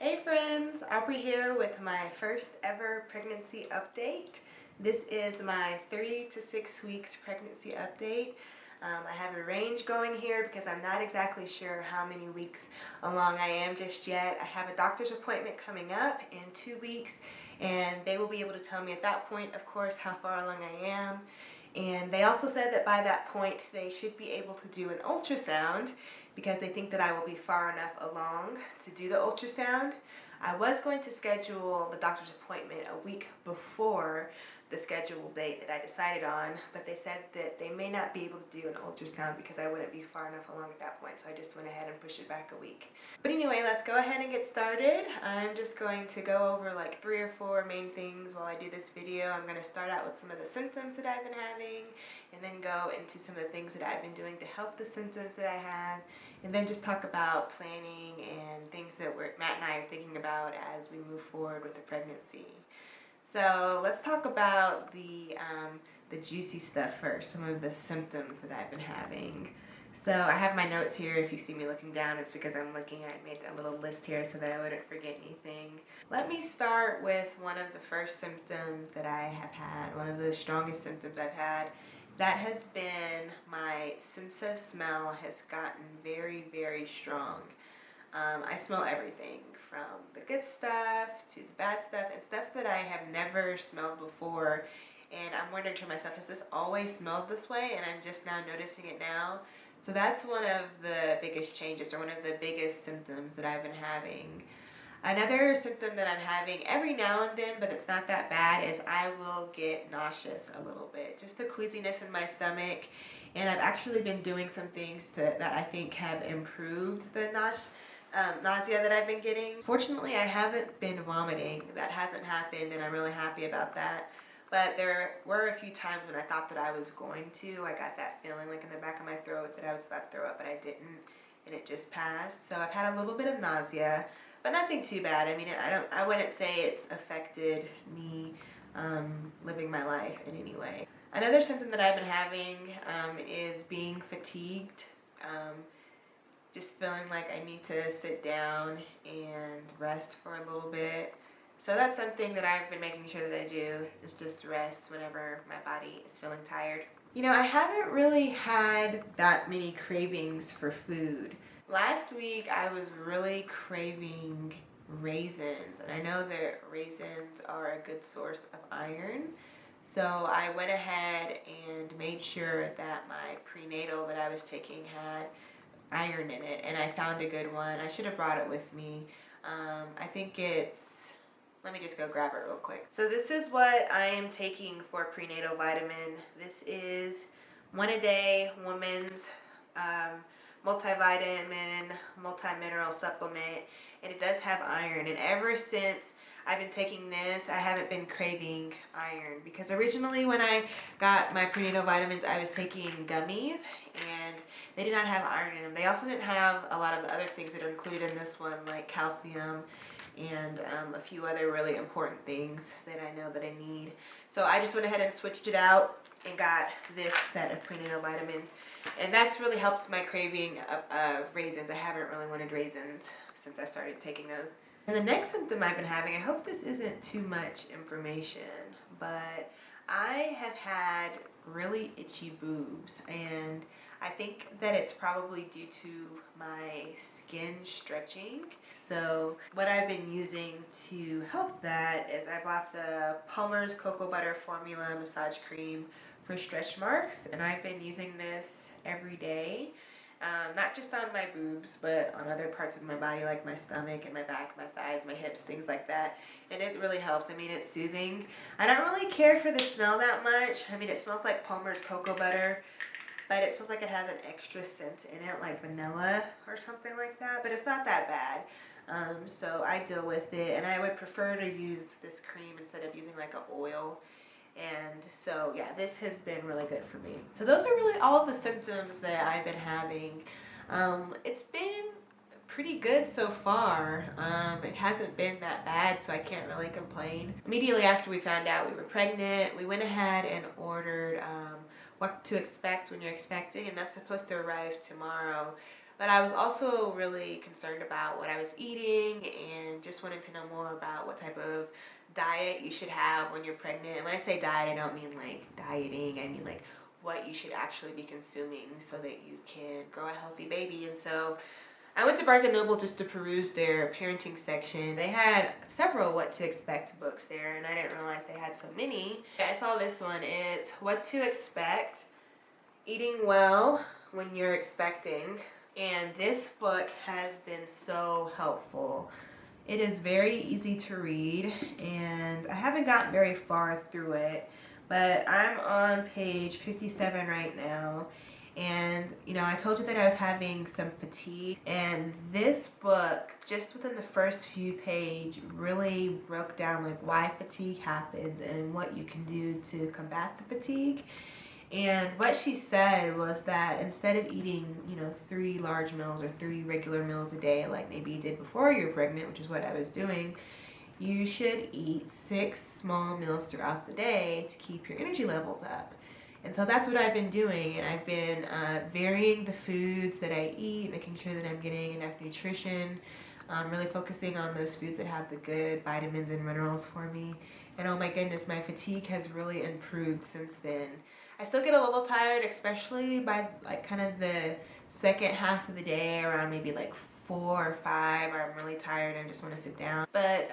Hey friends, Aubrie here with my first ever pregnancy update. This is my 3 to 6 weeks pregnancy update. I have a range going here because I'm not exactly sure how many weeks along I am just yet. I have a doctor's appointment coming up in 2 weeks and they will be able to tell me at that point, of course, how far along I am. And they also said that by that point they should be able to do an ultrasound because they think that I will be far enough along to do the ultrasound. I was going to schedule the doctor's appointment a week before the scheduled date that I decided on, but they said that they may not be able to do an ultrasound because I wouldn't be far enough along at that point, so I just went ahead and pushed it back a week. But anyway, let's go ahead and get started. I'm just going to go over like 3 or 4 main things while I do this video. I'm going to start out with some of the symptoms that I've been having, and then go into some of the things that I've been doing to help the symptoms that I have, and then just talk about planning and things that Matt and I are thinking about as we move forward with the pregnancy. So let's talk about the juicy stuff first, some of the symptoms that I've been having. So I have my notes here. If you see me looking down, it's because I made a little list here so that I wouldn't forget anything. Let me start with one of the first symptoms that I have had, one of the strongest symptoms I've had. That has been my sense of smell has gotten very, very strong. I smell everything from the good stuff to the bad stuff and stuff that I have never smelled before. And I'm wondering to myself, has this always smelled this way and I'm just now noticing it now? So that's one of the biggest changes, or one of the biggest symptoms that I've been having. Another symptom that I'm having every now and then, but it's not that bad, is I will get nauseous a little bit. Just a queasiness in my stomach. And I've actually been doing some things that I think have improved the nausea that I've been getting. Fortunately, I haven't been vomiting. That hasn't happened, and I'm really happy about that. But there were a few times when I thought that I was going to. I got that feeling like in the back of my throat that I was about to throw up, but I didn't, and it just passed. So I've had a little bit of nausea, but nothing too bad. I mean, I wouldn't say it's affected me living my life in any way. Another symptom that I've been having is being fatigued. Just feeling like I need to sit down and rest for a little bit. So that's something that I've been making sure that I do, is just rest whenever my body is feeling tired. You know, I haven't really had that many cravings for food. Last week I was really craving raisins, and I know that raisins are a good source of iron. So I went ahead and made sure that my prenatal that I was taking had iron in it, and I found a good one. I should have brought it with me. I think it's, let me just go grab it real quick. So this is what I am taking for prenatal vitamin. This is 1 a day woman's multivitamin, multi-mineral supplement, and it does have iron. And ever since I've been taking this, I haven't been craving iron, because originally when I got my prenatal vitamins, I was taking gummies and they did not have iron in them. They also didn't have a lot of the other things that are included in this one, like calcium and a few other really important things that I know that I need. So I just went ahead and switched it out and got this set of prenatal vitamins, and that's really helped my craving of raisins. I haven't really wanted raisins since I started taking those. And the next symptom I've been having, I hope this isn't too much information, but I have had really itchy boobs, and I think that it's probably due to my skin stretching. So what I've been using to help that is I bought the Palmer's Cocoa Butter Formula Massage Cream for stretch marks, and I've been using this every day. Not just on my boobs, but on other parts of my body, like my stomach and my back, my thighs, my hips, things like that. And it really helps. I mean, it's soothing. I don't really care for the smell that much. I mean, it smells like Palmer's cocoa butter, but it smells like it has an extra scent in it, like vanilla or something like that. But it's not that bad. So I deal with it, and I would prefer to use this cream instead of using like an oil. And so yeah, this has been really good for me. So those are really all of the symptoms that I've been having. It's been pretty good so far. It hasn't been that bad, so I can't really complain. Immediately after we found out we were pregnant, we went ahead and ordered what to expect when you're expecting, and that's supposed to arrive tomorrow. But I was also really concerned about what I was eating and just wanted to know more about what type of diet you should have when you're pregnant. And when I say diet, I don't mean like dieting. I mean like what you should actually be consuming so that you can grow a healthy baby. And so I went to Barnes & Noble just to peruse their parenting section. They had several what to expect books there, and I didn't realize they had so many. I saw this one. It's What to Expect, Eating Well When You're Expecting. And this book has been so helpful. It is very easy to read, and I haven't gotten very far through it, but I'm on page 57 right now. And, I told you that I was having some fatigue, and this book, just within the first few pages, really broke down like why fatigue happens and what you can do to combat the fatigue. And what she said was that instead of eating, 3 large meals or 3 regular meals a day, like maybe you did before you were pregnant, which is what I was doing, you should eat 6 small meals throughout the day to keep your energy levels up. And so that's what I've been doing, and I've been varying the foods that I eat, making sure that I'm getting enough nutrition, really focusing on those foods that have the good vitamins and minerals for me. And oh my goodness, my fatigue has really improved since then. I still get a little tired, especially by like kind of the second half of the day, around maybe like 4 or 5. I'm really tired and just want to sit down. But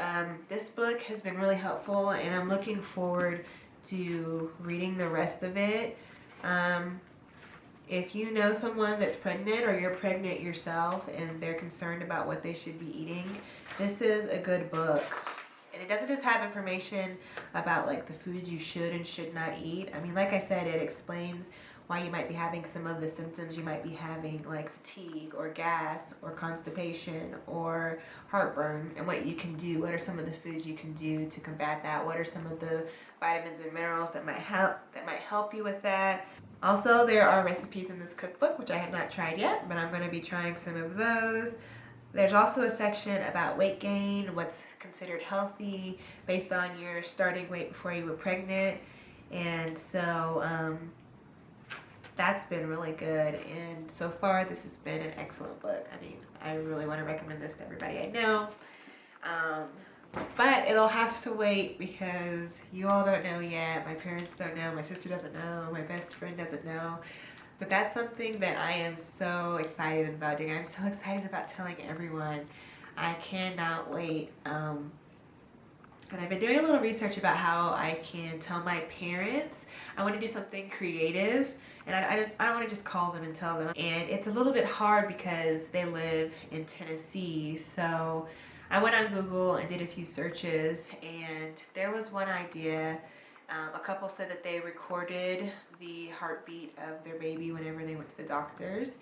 this book has been really helpful, and I'm looking forward to reading the rest of it. If you know someone that's pregnant or you're pregnant yourself and they're concerned about what they should be eating, this is a good book. And it doesn't just have information about like the foods you should and should not eat. I mean, like I said, it explains why you might be having some of the symptoms you might be having, like fatigue or gas or constipation or heartburn, and what you can do. What are some of the foods you can do to combat that? What are some of the vitamins and minerals that might help you with that? Also, there are recipes in this cookbook, which I have not tried yet, but I'm going to be trying some of those. There's also a section about weight gain, what's considered healthy based on your starting weight before you were pregnant. And so that's been really good. And so far, this has been an excellent book. I mean, I really want to recommend this to everybody I know. But it'll have to wait because you all don't know yet. My parents don't know. My sister doesn't know. My best friend doesn't know. But that's something that I am so excited about doing. I'm so excited about telling everyone. I cannot wait. And I've been doing a little research about how I can tell my parents. I want to do something creative, and I don't want to just call them and tell them. And it's a little bit hard because they live in Tennessee. So I went on Google and did a few searches, and there was one idea. A couple said that they recorded the heartbeat of their baby whenever they went to the doctors,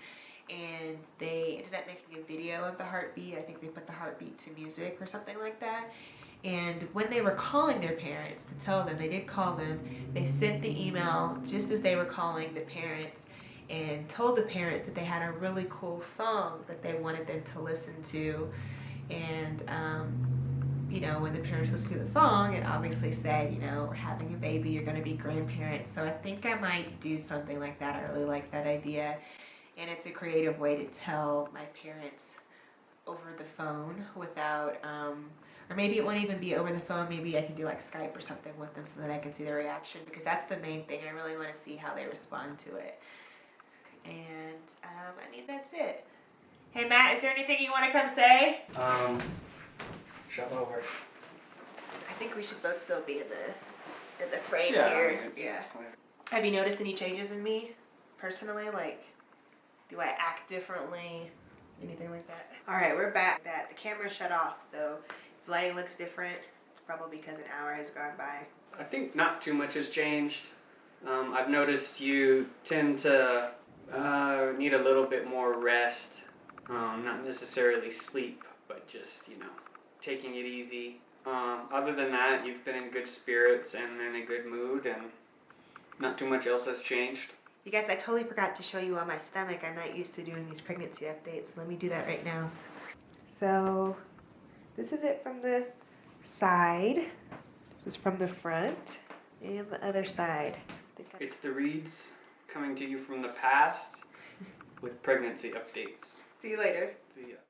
and they ended up making a video of the heartbeat. I think they put the heartbeat to music or something like that. And when they were calling their parents to tell them, they did call them, they sent the email just as they were calling the parents and told the parents that they had a really cool song that they wanted them to listen to. And when the parents listened to the song, it obviously said, we're having a baby, you're going to be grandparents. So I think I might do something like that. I really like that idea. And it's a creative way to tell my parents over the phone without, or maybe it won't even be over the phone. Maybe I can do like Skype or something with them so that I can see their reaction, because that's the main thing. I really want to see how they respond to it. And, that's it. Hey, Matt, is there anything you want to come say? Shove over. I think we should both still be in the frame here. Yeah. Have you noticed any changes in me personally? Like, do I act differently? Anything like that? All right, we're back. The camera shut off, so if lighting looks different, it's probably because an hour has gone by. I think not too much has changed. I've noticed you tend to need a little bit more rest. Not necessarily sleep, but just, taking it easy. Other than that, you've been in good spirits and in a good mood, and not too much else has changed. You guys, I totally forgot to show you on my stomach. I'm not used to doing these pregnancy updates. Let me do that right now. So, this is it from the side. This is from the front. And the other side. It's the reeds coming to you from the past. with pregnancy updates. See you later. See ya.